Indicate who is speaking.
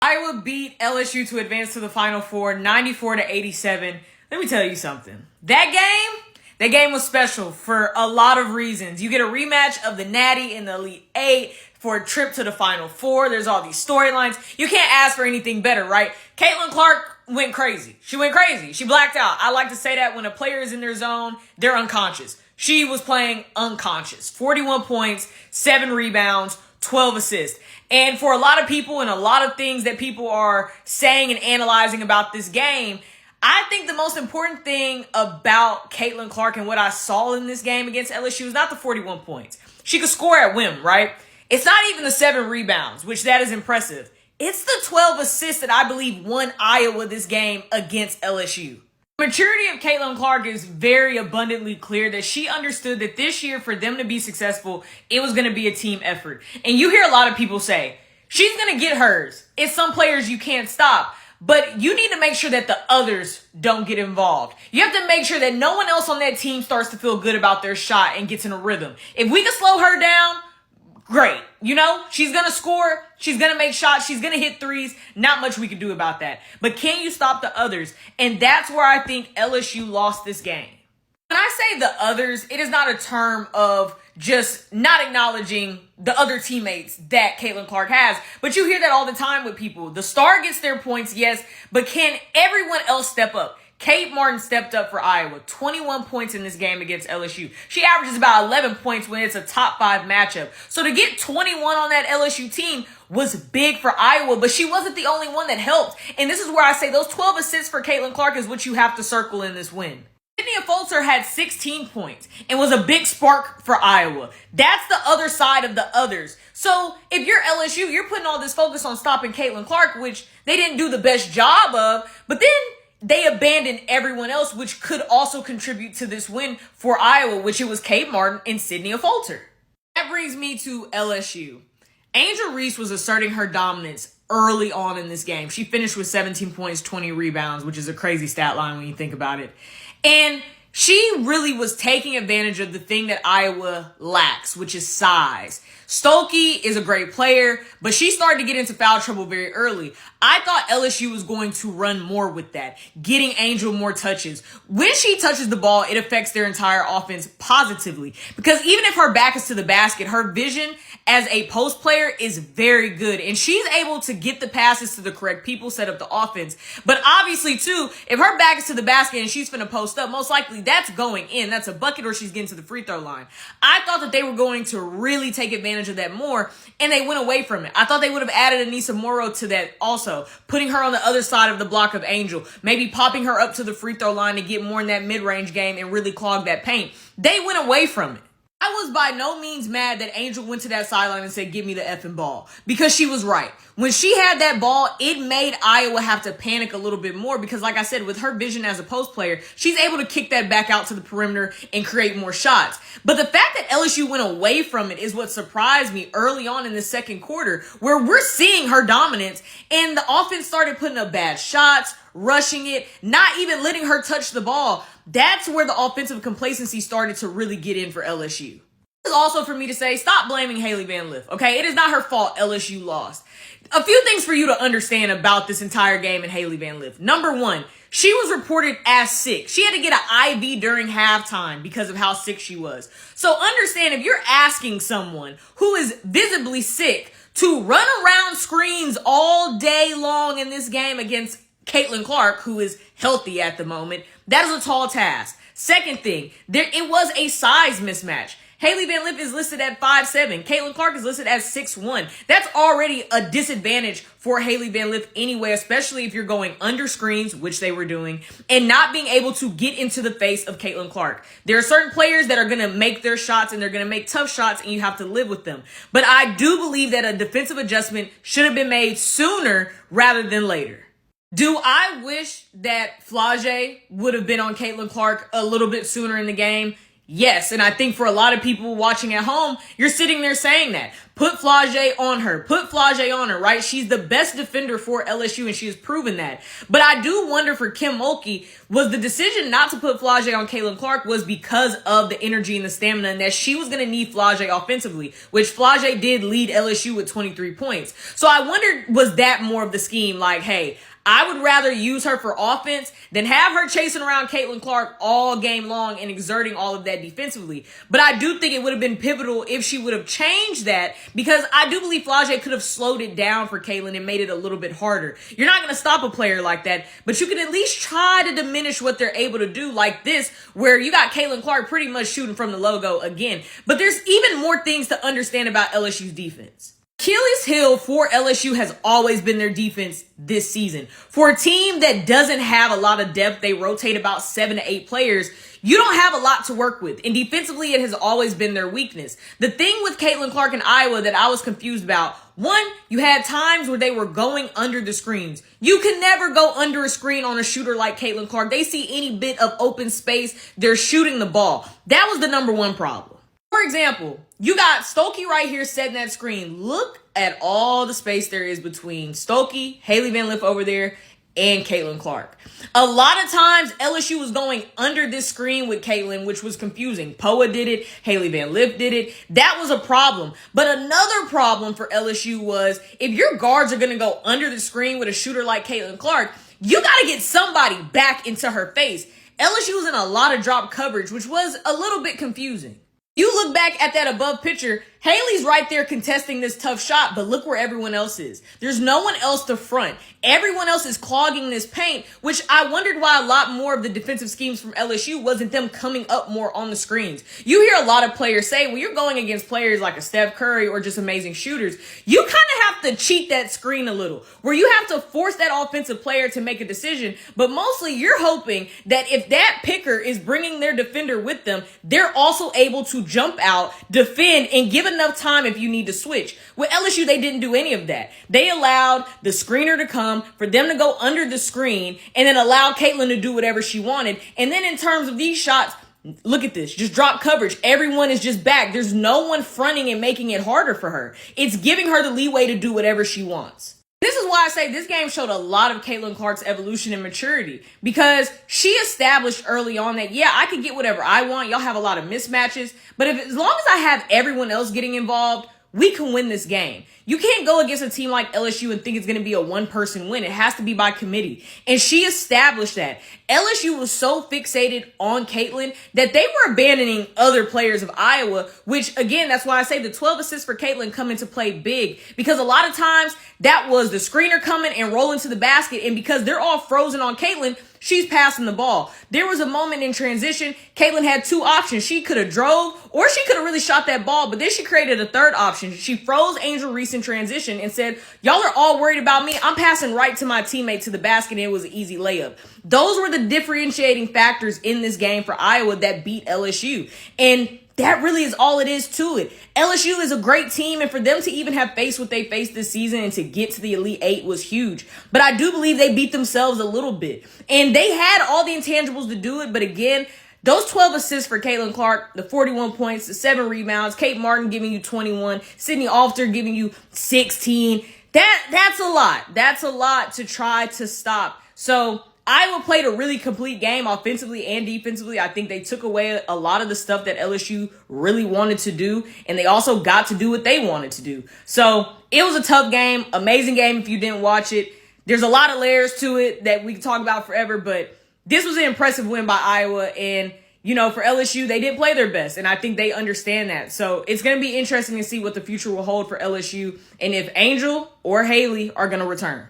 Speaker 1: Iowa beat LSU to advance to the Final Four, 94-87. Let me tell you something. That game was special for a lot of reasons. You get a rematch of the Natty and the Elite Eight for a trip to the Final Four. There's all these storylines. You can't ask for anything better, right? Caitlyn Clark went crazy. She went crazy. She blacked out. I like to say that when a player is in their zone, they're unconscious. She was playing unconscious. 41 points, 7 rebounds, 12 assists. And for a lot of people and a lot of things that people are saying and analyzing about this game, I think the most important thing about Caitlyn Clark and what I saw in this game against LSU is not the 41 points. She could score at whim, right? It's not even the 7 rebounds, which that is impressive. It's the 12 assists that I believe won Iowa this game against LSU. The maturity of Caitlyn Clark is very abundantly clear that she understood that this year, for them to be successful, it was going to be a team effort. And you hear a lot of people say, she's going to get hers. It's some players you can't stop. But you need to make sure that the others don't get involved. You have to make sure that no one else on that team starts to feel good about their shot and gets in a rhythm. If we can slow her down, great. You know, she's going to score. She's going to make shots. She's going to hit threes. Not much we can do about that. But can you stop the others? And that's where I think LSU lost this game. When I say the others, it is not a term of just not acknowledging the other teammates that Caitlyn Clark has. But you hear that all the time with people. The star gets their points, yes, but can everyone else step up? Kate Martin stepped up for Iowa. 21 points in this game against LSU. She averages about 11 points when it's a top 5 matchup. So to get 21 on that LSU team was big for Iowa, but she wasn't the only one that helped. And this is where I say those 12 assists for Caitlyn Clark is what you have to circle in this win. Sydney Fultzer had 16 points and was a big spark for Iowa. That's the other side of the others. So if you're LSU, you're putting all this focus on stopping Caitlyn Clark, which they didn't do the best job of, but then they abandoned everyone else, which could also contribute to this win for Iowa, which it was Kate Martin and Sydney Fultzer. That brings me to LSU. Angel Reese was asserting her dominance early on in this game. She finished with 17 points, 20 rebounds, which is a crazy stat line when you think about it. And she really was taking advantage of the thing that Iowa lacks, which is size. Stokey is a great player, but she started to get into foul trouble very early. I thought LSU was going to run more with that, getting Angel more touches. When she touches the ball, it affects their entire offense positively. Because even if her back is to the basket, her vision as a post player is very good. And she's able to get the passes to the correct people, set up the offense. But obviously, too, if her back is to the basket and she's finna post up, most likely that's going in. That's a bucket or she's getting to the free throw line. I thought that they were going to really take advantage of that more, and they went away from it. I thought they would have added Anissa Morrow to that also, putting her on the other side of the block of Angel, maybe popping her up to the free throw line to get more in that mid-range game and really clog that paint. They went away from it. I was by no means mad that Angel went to that sideline and said, give me the effing ball, because she was right. When she had that ball, it made Iowa have to panic a little bit more because, like I said, with her vision as a post player, she's able to kick that back out to the perimeter and create more shots. But the fact that LSU went away from it is what surprised me early on in the second quarter, where we're seeing her dominance and the offense started putting up bad shots, rushing it, not even letting her touch the ball. That's where the offensive complacency started to really get in for LSU. This is also for me to say, stop blaming Hailey Van Liff, okay? It is not her fault LSU lost. A few things for you to understand about this entire game and Hailey Van Liff. Number one, she was reported as sick. She had to get an IV during halftime because of how sick she was. So understand, if you're asking someone who is visibly sick to run around screens all day long in this game against Caitlyn Clark, who is healthy at the moment, that is a tall task. Second thing, it was a size mismatch. Hailey Van Liff is listed at 5'7". Caitlyn Clark is listed as 6'1". That's already a disadvantage for Hailey Van Liff anyway, especially if you're going under screens, which they were doing, and not being able to get into the face of Caitlyn Clark. There are certain players that are going to make their shots and they're going to make tough shots and you have to live with them. But I do believe that a defensive adjustment should have been made sooner rather than later. Do I wish that Flage would have been on Caitlyn Clark a little bit sooner in the game? Yes, and I think for a lot of people watching at home, you're sitting there saying that. Put Flau'jae on her. Put Flau'jae on her, right? She's the best defender for LSU, and she has proven that. But I do wonder for Kim Mulkey, was the decision not to put Flau'jae on Caitlyn Clark was because of the energy and the stamina, and that she was going to need Flau'jae offensively, which Flau'jae did lead LSU with 23 points. So I wondered, was that more of the scheme? Like, hey, I would rather use her for offense than have her chasing around Caitlyn Clark all game long and exerting all of that defensively. But I do think it would have been pivotal if she would have changed that, because I do believe Flau'jae could have slowed it down for Caitlyn and made it a little bit harder. You're not going to stop a player like that, but you can at least try to diminish what they're able to do, like this, where you got Caitlyn Clark pretty much shooting from the logo again. But there's even more things to understand about LSU's defense. Achilles heel for LSU has always been their defense this season. For a team that doesn't have a lot of depth, they rotate about 7 to 8 players. You don't have a lot to work with. And defensively, it has always been their weakness. The thing with Caitlyn Clark in Iowa that I was confused about, one, you had times where they were going under the screens. You can never go under a screen on a shooter like Caitlyn Clark. They see any bit of open space, they're shooting the ball. That was the number one problem. For example, you got Stokey right here setting that screen. Look at all the space there is between Stokey, Haley Van Liff over there, and Caitlyn Clark. A lot of times, LSU was going under this screen with Caitlyn, which was confusing. Poa did it. Haley Van Liff did it. That was a problem. But another problem for LSU was, if your guards are going to go under the screen with a shooter like Caitlyn Clark, you got to get somebody back into her face. LSU was in a lot of drop coverage, which was a little bit confusing. You look back at that above picture, Haley's right there contesting this tough shot, but look where everyone else is. There's no one else to front. Everyone else is clogging this paint, which I wondered why a lot more of the defensive schemes from LSU wasn't them coming up more on the screens. You hear a lot of players say, when you're going against players like a Steph Curry or just amazing shooters, you kind of have to cheat that screen a little, where you have to force that offensive player to make a decision. But mostly you're hoping that if that picker is bringing their defender with them, they're also able to jump out, defend, and give enough time if you need to switch. With LSU, they didn't do any of that. They allowed the screener to come, for them to go under the screen, and then allow Caitlyn to do whatever she wanted. And then in terms of these shots, look at this. Just drop coverage. Everyone is just back. There's no one fronting and making it harder for her. It's giving her the leeway to do whatever she wants. This is why I say this game showed a lot of Caitlyn Clark's evolution and maturity, because she established early on that, yeah, I can get whatever I want. Y'all have a lot of mismatches, but as long as I have everyone else getting involved, we can win this game. You can't go against a team like LSU and think it's going to be a one-person win. It has to be by committee. And she established that. LSU was so fixated on Caitlyn that they were abandoning other players of Iowa, which, again, that's why I say the 12 assists for Caitlyn come into play big. Because a lot of times, that was the screener coming and rolling to the basket. And because they're all frozen on Caitlyn, she's passing the ball. There was a moment in transition, Caitlyn had two options. She could have drove, or she could have really shot that ball, but then she created a third option. She froze Angel Reese in transition and said, y'all are all worried about me. I'm passing right to my teammate to the basket, and it was an easy layup. Those were the differentiating factors in this game for Iowa that beat LSU. And that really is all it is to it. LSU is a great team, and for them to even have faced what they faced this season and to get to the Elite Eight was huge. But I do believe they beat themselves a little bit. And they had all the intangibles to do it, but again, those 12 assists for Caitlyn Clark, the 41 points, the 7 rebounds, Kate Martin giving you 21, Sydney Alter giving you 16, that's a lot. That's a lot to try to stop. So Iowa played a really complete game offensively and defensively. I think they took away a lot of the stuff that LSU really wanted to do, and they also got to do what they wanted to do. So it was a tough game, amazing game if you didn't watch it. There's a lot of layers to it that we can talk about forever, but this was an impressive win by Iowa, and you know, for LSU, they didn't play their best, and I think they understand that. So it's going to be interesting to see what the future will hold for LSU and if Angel or Haley are going to return.